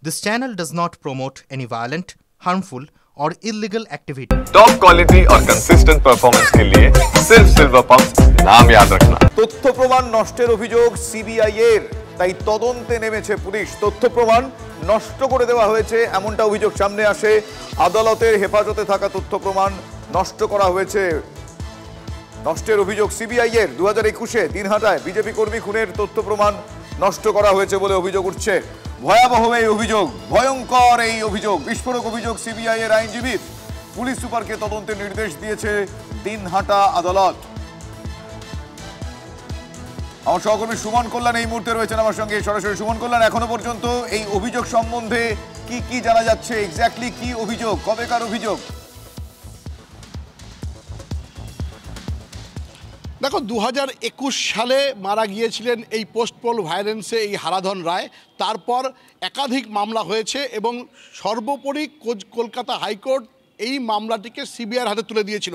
This channel does not promote any violent, harmful, or illegal activity. Top quality और consistent performance के लिए सिर्फ silver pumps नाम याद रखना। তথ্য প্রমাণ নষ্টের অভিযোগ সিবিআই এর, তাই তদন্তে নেমেছে পুলিশ। তথ্য প্রমাণ নষ্ট করে দেওয়া হয়েছে এমনটা অভিযোগ সামনে আসে। আদালতের হেফাজতে থাকা তথ্য প্রমাণ নষ্ট করা হয়েছে। নষ্টের অভিযোগ সিবিআই এর। 2021-এ দিনহাটায় বিজেপি কর্মী খুনের তথ্য প্রমাণ নষ্ট করা হয়েছে বলে অভিযোগ উঠছে। ভয়াবহ এই অভিযোগ, ভয়ঙ্কর এই অভিযোগ, বিস্ফোরক অভিযোগ সিবিআই এর আইনজীবীর। পুলিশ সুপারকে তদন্তের নির্দেশ দিয়েছে দিনহাটা আদালত। আমার সহকর্মী সুমন কল্যাণ এই মুহূর্তে রয়েছেন আমার সঙ্গে সরাসরি। সুমন কল্যাণ, এখনো পর্যন্ত এই অভিযোগ সম্বন্ধে কি কি জানা যাচ্ছে? এক্স্যাক্টলি কি অভিযোগ, কবেকার অভিযোগ? দেখো, 2021 সালে মারা গিয়েছিলেন এই পোস্টপোল ভায়োলেন্সে এই হারাধন রায়। তারপর একাধিক মামলা হয়েছে এবং সর্বোপরি কলকাতা হাইকোর্ট এই মামলাটিকে সিবিআইয়ের হাতে তুলে দিয়েছিল।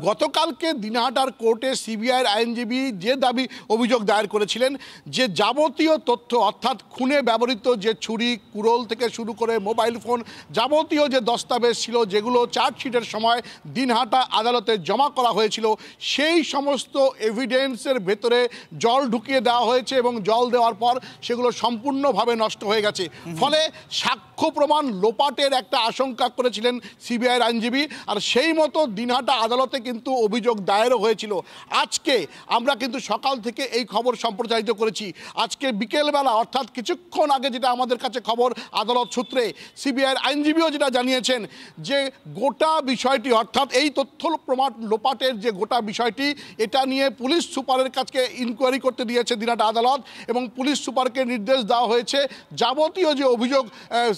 গতকালকে দিনহাটার কোর্টে সিবিআইয়ের আইনজীবী যে দাবি অভিযোগ দায়ের করেছিলেন যে যাবতীয় তথ্য, অর্থাৎ খুনে ব্যবহৃত যে ছুরি, কুড়োল থেকে শুরু করে মোবাইল ফোন, যাবতীয় যে দস্তাবেজ ছিল যেগুলো চার্জশিটের সময় দিনহাটা আদালতে জমা করা হয়েছিল, সেই সমস্ত এভিডেন্সের ভেতরে জল ঢুকিয়ে দেওয়া হয়েছে এবং জল দেওয়ার পর সেগুলো সম্পূর্ণভাবে নষ্ট হয়ে গেছে। ফলে সাক্ষ্য প্রমাণ লোপাটের একটা আশঙ্কা করেছিলেন সিবিআইয়ের আইনজীবী, আর সেই মতো দিনহাটা আদালতে কিন্তু অভিযোগ দায়েরও হয়েছিল। আজকে আমরা কিন্তু সকাল থেকে এই খবর সম্প্রচারিত করেছি। আজকে বিকেলবেলা, অর্থাৎ কিছুক্ষণ আগে যেটা আমাদের কাছে খবর আদালত সূত্রে, সিবিআইয়ের আইনজীবীও যেটা জানিয়েছেন যে গোটা বিষয়টি, অর্থাৎ এই তথ্য প্রমাণ লোপাটের যে গোটা বিষয়টি, এটা নিয়ে পুলিশ সুপারের কাছে ইনকোয়ারি করতে দিয়েছে দিনহাটা আদালত এবং পুলিশ সুপারকে নির্দেশ দেওয়া হয়েছে যাবতীয় যে অভিযোগ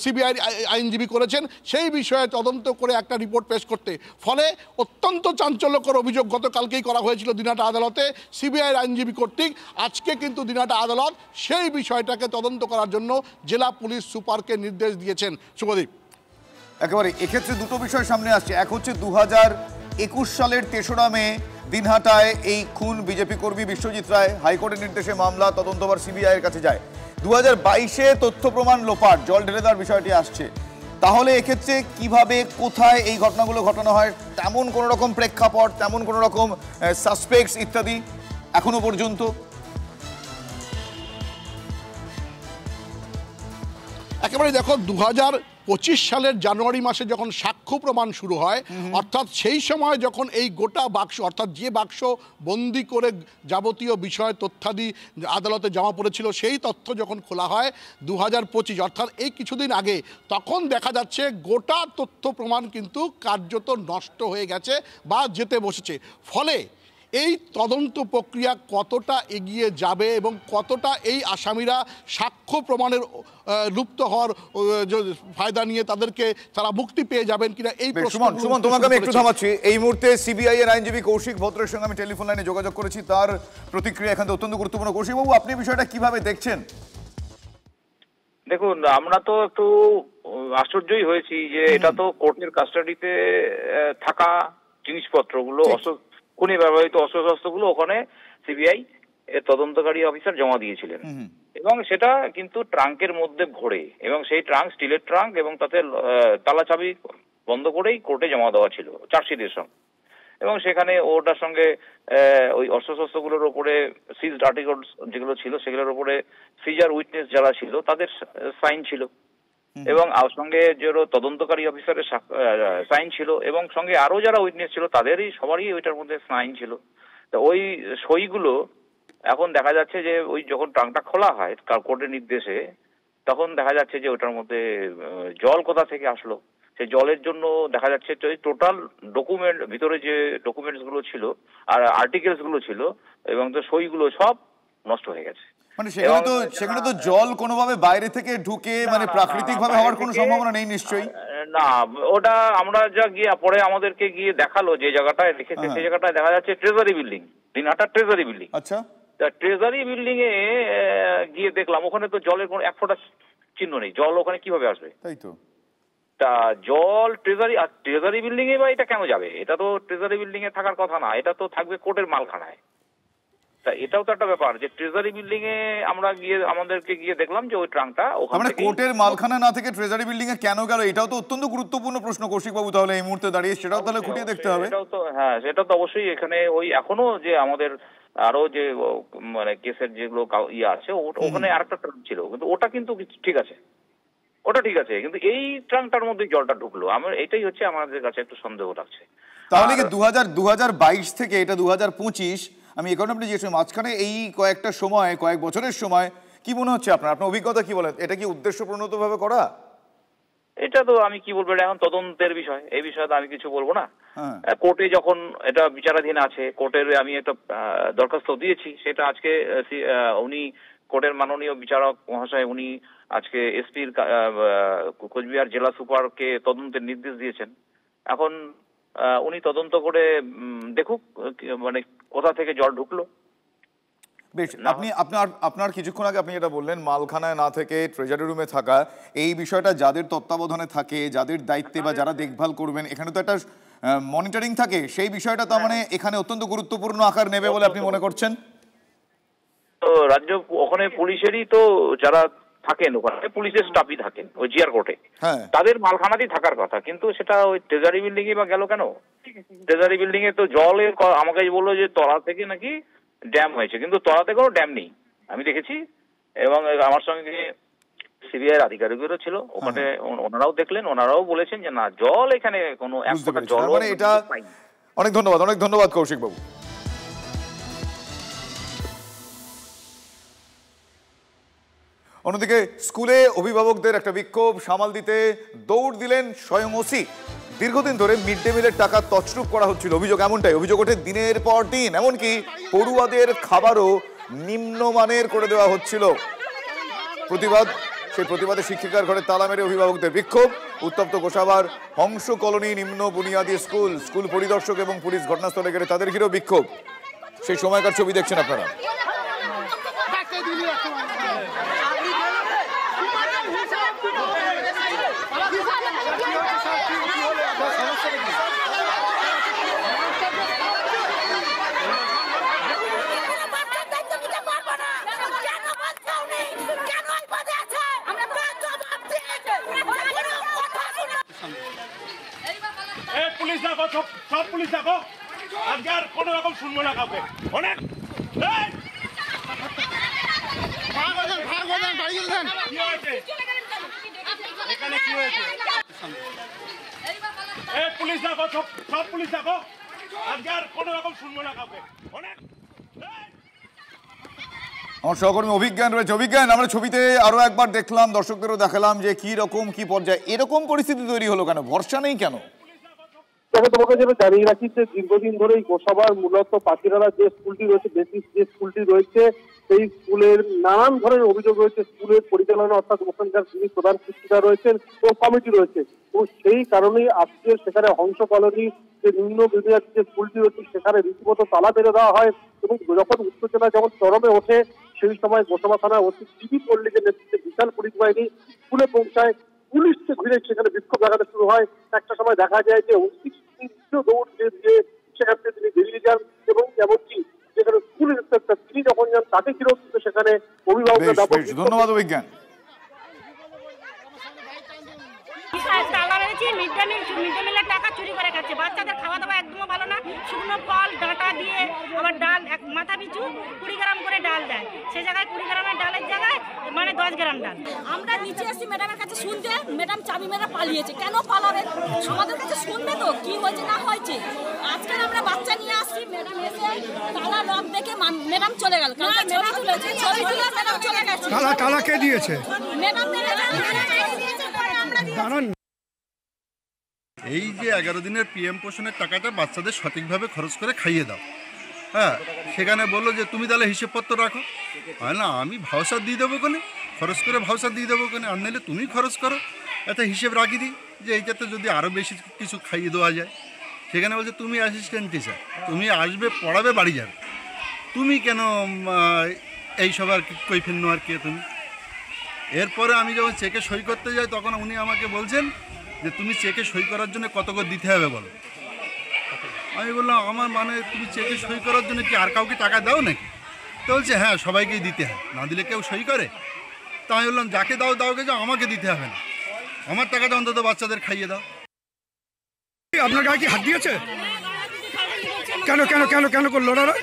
সিবিআই আইনজীবী করেছেন সেই বিষয়ে তদন্ত করে একটা রিপোর্ট পেশ করতে। ফলে অত্যন্ত চাঞ্চল্যকর অভিযোগ গতকালকেই করা হয়েছিল দিনহাটা আদালতে সিবিআইয়ের আইনজীবী কর্তৃক। আজকে কিন্তু দিনহাটা আদালত সেই বিষয়টাকে তদন্ত করার জন্য জেলা পুলিশ সুপারকে নির্দেশ দিয়েছেন। শুভদীপ, একেবারে এক্ষেত্রে দুটো বিষয় সামনে আসছে। এক হচ্ছে 2021 সালের 3রা মে দিনহাটায় এই খুন বিজেপি কর্মী বিশ্বজিৎ রায়, হাইকোর্টের নির্দেশে মামলা তদন্তভার সিবিআইয়ের কাছে যায়। 2022-এ তথ্য প্রমাণ লোপাট, জল ঢেলে দেওয়ার বিষয়টি আসছে। তাহলে এক্ষেত্রে কিভাবে, কোথায় এই ঘটনাগুলো ঘটানো হয়, তেমন কোনো রকম প্রেক্ষাপট, তেমন কোনো রকম সাসপেক্টস ইত্যাদি এখনো পর্যন্ত? একেবারে দেখো, 2025 সালের জানুয়ারি মাসে যখন সাক্ষ্য প্রমাণ শুরু হয়, অর্থাৎ সেই সময় যখন এই গোটা বাক্স, অর্থাৎ যে বাক্স বন্দি করে যাবতীয় বিষয় তথ্যাদি আদালতে জমা পড়েছিল, সেই তথ্য যখন খোলা হয় 2025, অর্থাৎ এই কিছুদিন আগে, তখন দেখা যাচ্ছে গোটা তথ্য প্রমাণ কিন্তু কার্যত নষ্ট হয়ে গেছে বা যেতে বসেছে। ফলে এই তদন্ত প্রক্রিয়া কতটা এগিয়ে যাবে এবং কতটা এই আসামিরা সাক্ষ্য প্রমাণের লুপ্ত হওয়ার ফায়দা নিয়ে তারা মুক্তি পেয়ে যাবেন কিনা, এই প্রশ্ন। সুমন, তোমাকে আমি একটু থামাচ্ছি। এই মুহূর্তে সিবিআই এর আইনজীবী কৌশিক ভদ্রের সঙ্গে আমি টেলিফোন লাইনে যোগাযোগ করেছি। তার প্রতিক্রিয়া এখানে অত্যন্ত গুরুত্বপূর্ণ। কৌশিক বাবু, আপনি বিষয়টা কিভাবে দেখছেন? দেখুন, আমরা তো একটু আশ্চর্যই হয়েছি যে এটা তো কোর্টের কাস্টাডিতে থাকা জিনিসপত্রগুলো, খুনে ব্যবহৃত অস্ত্রশস্ত্রগুলো ওখানে সিবিআই এর তদন্তকারী অফিসার জমা দিয়েছিলেন এবং সেটা কিন্তু ট্রাঙ্কের মধ্যে ভরে, এবং সেই ট্রাঙ্ক স্টিলের ট্রাঙ্ক এবং তাতে তালা চাবি বন্ধ করেই কোর্টে জমা দেওয়া ছিল চার্জশিটের সঙ্গে। এবং সেখানে ওটার সঙ্গে ওই অস্ত্রশস্ত্রগুলোর উপরে সিজড আর্টিকেলস যেগুলো ছিল সেগুলোর উপরে সিজার উইটনেস যারা ছিল তাদের সাইন ছিল এবং সঙ্গে যে তদন্তকারী অফিসারের সাইন ছিল এবং সঙ্গে আরো যারা উইটনেস ছিল তাদেরই সবারই ওইটার মধ্যে সাইন ছিল। তো ওই সইগুলো এখন দেখা যাচ্ছে যে ওই যখন ট্রাঙ্কটা খোলা হয় কোর্টের নির্দেশে, তখন দেখা যাচ্ছে যে ওটার মধ্যে জল কোথা থেকে আসলো, সেই জলের জন্য দেখা যাচ্ছে টোটাল ডকুমেন্ট, ভিতরে যে ডকুমেন্টস গুলো ছিল আর আর্টিকেলস গুলো ছিল এবং তো সইগুলো সব নষ্ট হয়ে গেছে। মানে সেখানে তো জল কোনোভাবে বাইরে থেকে ঢুকে, মানে প্রাকৃতিক ভাবে হওয়ার কোনো সম্ভাবনা নেই নিশ্চয়ই? না, ওটা আমরা যা গিয়ে পরে আমাদেরকে গিয়ে দেখালো যে জায়গাটায় লিখেছে, সেই জায়গাটায় দেখা যাচ্ছে treasury building, Dinhata treasury building. আচ্ছা, ট্রেজারি বিল্ডিং এ গিয়ে দেখলাম ওখানে তো জলের কোনো এক ফোঁটা চিহ্ন নেই। জল ওখানে কিভাবে আসবে? তাই তো। তা জল ট্রেজারি বিল্ডিং এ বা এটা কেন যাবে? এটা তো ট্রেজারি বিল্ডিং এ থাকার কথা না, এটা তো থাকবে কোর্টের মালখানায়। তা এটাও তো একটা ব্যাপার যে ট্রেজারি বিল্ডিং এ আমরা আমাদেরকে গিয়ে দেখলাম যে ওই ট্রাঙ্কটা ওখানে মানে কোর্টের মালখানা না থেকে ট্রেজারি বিল্ডিং এ কেন গেল, এটাও তো অত্যন্ত গুরুত্বপূর্ণ প্রশ্ন কৌশিক বাবু। তাহলে এই মুহূর্তে দাঁড়িয়ে সেটাও তাহলে খুঁটিয়ে দেখতে হবে। এটাও তো হ্যাঁ, সেটা তো অবশ্যই। এখানে ওই এখনো যে আমাদের আরো যে মানে কেসের যেগুলো আছে ওখানে আরেকটা ট্রাঙ্ক ছিল, কিন্তু ওটা কিন্তু ঠিক আছে, ওটা ঠিক আছে, কিন্তু এই ট্রাঙ্কটার মধ্যে জলটা ঢুকলো। আমার এটাই হচ্ছে আমাদের কাছে একটু সন্দেহ লাগছে। তাহলে কি 2022 থেকে এটা 2025, আমি এখন আপনি যে মাঝখানে এই কয়েকটা সময়, কয়েক বছরের সময় কি মনে হচ্ছে আপনার অভিজ্ঞতা কি বলেন? এটা কি উদ্দেশ্য প্রণোদিত ভাবে করা? এটা তো আমি কি বলবো, এটা এখন তদন্তের বিষয়, এই বিষয়ে তো আমি কিছু বলবো না। কোর্টে যখন এটা বিচারাধীন আছে, কোর্টের আমি একটা দরখাস্ত দিয়েছি, সেটা আজকে উনি কোর্টের মাননীয় বিচারক মহাশয় উনি আজকে এসপির কোচবিহার জেলা সুপারকে তদন্তের নির্দেশ দিয়েছেন। এখন উনি তদন্ত করে দেখুক মানে কোথা থেকে জল ঢুকলো। বেশ, আপনার কিছুক্ষণ আগে আপনি যেটা বললেন মালখানায় না থেকে ট্রেজারি রুমে থাকা, এই বিষয়টা যাদের তত্ত্বাবধানে থাকে, যাদের দায়িত্বে বা যারা দেখভাল করবেন, এখানে তো একটা মনিটরিং থাকে, সেই বিষয়টা তো মানে এখানে অত্যন্ত গুরুত্বপূর্ণ আকার নেবে বলে আপনি মনে করছেন? তো রাজ্য ওখানে পুলিশেরই তো যারা থাকেন, ওখানে পুলিশের স্টাফই থাকেন ওই জিআর কোর্টে, তাদের মালখানাতেই থাকার কথা, কিন্তু সেটা ওই ট্রেজারি বিল্ডিং এ বা গেল কেন? ট্রেজারি বিল্ডিং এ তো জলের আমাকে বললো যে তলা থেকে নাকি ড্যাম হয়েছে, কিন্তু তলাতে কোনো ড্যাম নেই আমি দেখেছি, এবং আমার সঙ্গে সিবিআই আধিকারিকদেরও ছিল ওখানে, ওনারাও দেখলেন, ওনারাও বলেছেন যে না জল এখানে কোনো এক ফোঁটা জল। মানে এটা অনেক ধন্যবাদ কৌশিক বাবু। অন্যদিকে স্কুলে অভিভাবকদের একটা বিক্ষোভ সামাল দিতে দৌড় দিলেন স্বয়ং ওসি। দীর্ঘদিন ধরে মিড ডে মিলের টাকা তছরূপ করা হচ্ছিল, অভিযোগ এমনটাই। অভিযোগ ওঠে দিনের পর দিন, এমনকি পড়ুয়াদের খাবারও নিম্নমানের করে দেওয়া হচ্ছিল। সেই প্রতিবাদে শিক্ষিকার ঘরে তালা মেরে অভিভাবকদের বিক্ষোভ। উত্তপ্ত গোসাবার হংস কলোনি নিম্ন বুনিয়াদী স্কুল পরিদর্শক এবং পুলিশ ঘটনাস্থলে গেলে তাদের ঘিরেও বিক্ষোভ। সেই সময়কার ছবি দেখছেন আপনারা। পুলিশ দেখো, সব পুলিশ দেখো, আজকে আর কোনো রকম শুনবো না কাউকে। অনেক এখানে কি হয়েছে? পুলিশ দেখো, সব পুলিশ দেখো, আজকে আর কোনো রকম শুনবো না কাউকে। অনেক আমার সহকর্মী অভিজ্ঞান রয়েছে। অভিজ্ঞান, আমরা ছবিতে আরো একবার দেখলাম, দর্শকদেরও দেখালাম যে কি রকম কি পর্যায়ে এরকম পরিস্থিতি তৈরি হলো কেন? ভরসা নেই কেন? তোমাকে যেটা জানিয়ে রাখি যে দীর্ঘদিন ধরে এই গোসাবার মূলত পাখিরালা যে স্কুলটি রয়েছে, বেসিক যে স্কুলটি রয়েছে, সেই স্কুলের নানান ধরনের অভিযোগ রয়েছে। স্কুলের পরিচালনা অর্থাৎ ওখানকার যিনি প্রধান শিক্ষিকা রয়েছেন ও কমিটি রয়েছে, এবং সেই কারণেই আজকে সেখানে হংস কলোনি যে নিম্ন বুনিয়াদী যে স্কুলটি রয়েছে সেখানে রীতিমতো তালা মেরে দেওয়া হয়। এবং যখন উত্তেজনা যখন চরমে ওঠে সেই সময় গোসাবা থানার অতি টিভি পল্লীকের নেতৃত্বে বিশাল পুলিশ বাহিনী স্কুলে পৌঁছায়। পুলিশকে ঘিরে সেখানে বিক্ষোভ দেখাতে শুরু হয়। একটা সময় দেখা যায় যে দৌড় দিয়ে সেখান থেকে তিনি বেরিয়ে যান, এবং এমনকি যেখানে স্কুল ইন্সপেক্টর তিনি যখন যান তাকে ঘিরেও কিন্তু সেখানে অভিভাবকরা। ধন্যবাদ অভিজ্ঞান। মিড ডে মিলের টাকা চুরি করে খাচ্ছে, বাচ্চাদের খাওয়া দাওয়া একদমও ভালো না। শুকনো ফল ডাঁটা দিয়ে আবার ডাল মাথা পিছু 20 গ্রাম করে ডাল দেয়, সে জায়গায় 20 গ্রামের ডালের জায়গায় মানে 10 গ্রাম ডাল। আমরা নিচে এসেছি ম্যাডামের কাছে শুনতে, ম্যাডাম চাবি মেরে পালিয়েছে। কেন পালাবেন? আমাদের কাছে শুনবে তো কি হয়েছে না হয়েছে। আজকে আমরা বাচ্চা নিয়ে আসছি, ম্যাডাম এসে তালা লক দেখে ম্যাডাম চলে গেল। ছবি তুলেছে, ছবি তুলে ম্যাডাম চলে গেছে। তালা কে দিয়েছে? ম্যাডাম এই যে 11 দিনের পিএম পোষণের টাকাটা বাচ্চাদের সঠিকভাবে খরচ করে খাইয়ে দাও, হ্যাঁ, সেখানে বললো যে তুমি তাহলে হিসেবপত্র রাখো। না, আমি ভাউচার দিয়ে দেবো কোনে, খরচ করে ভাউচার দিয়ে দেবো কোনে, আর নাহলে তুমি খরচ করো, এতে হিসেব রাখি দিই যে এইটাতে যদি আরও বেশি কিছু খাইয়ে দেওয়া যায়। সেখানে বলছে তুমি অ্যাসিস্ট্যান্ট টিচার, তুমি আসবে পড়াবে বাড়ি যাবে, তুমি কেন এই সব আর কৈফিল নেওয়ার কে তুমি? এরপরে আমি যখন চেকে সই করতে যাই তখন উনি আমাকে বলছেন যে তুমি চেকে সই করার জন্য কত করে দিতে হবে বলো। আমি বললাম আমার মানে তুমি চেকে সই করার জন্য কি আর কাউকে টাকা দাও নাকি? তো বলছে হ্যাঁ সবাইকেই দিতে হয়, না দিলে কেউ সই করে? তা আমি বললাম যাকে দাও দাওকে যাও, আমাকে দিতে হবে না, আমার টাকাটা অন্তত বাচ্চাদের খাইয়ে দাও। আপনার গায়ে কি হাত দিয়েছে? কেন কেন কেন কেন করলো ওরা?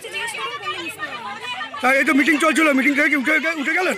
তা এই তো মিটিং চলছিল, মিটিং থেকে উঠে গেলেন?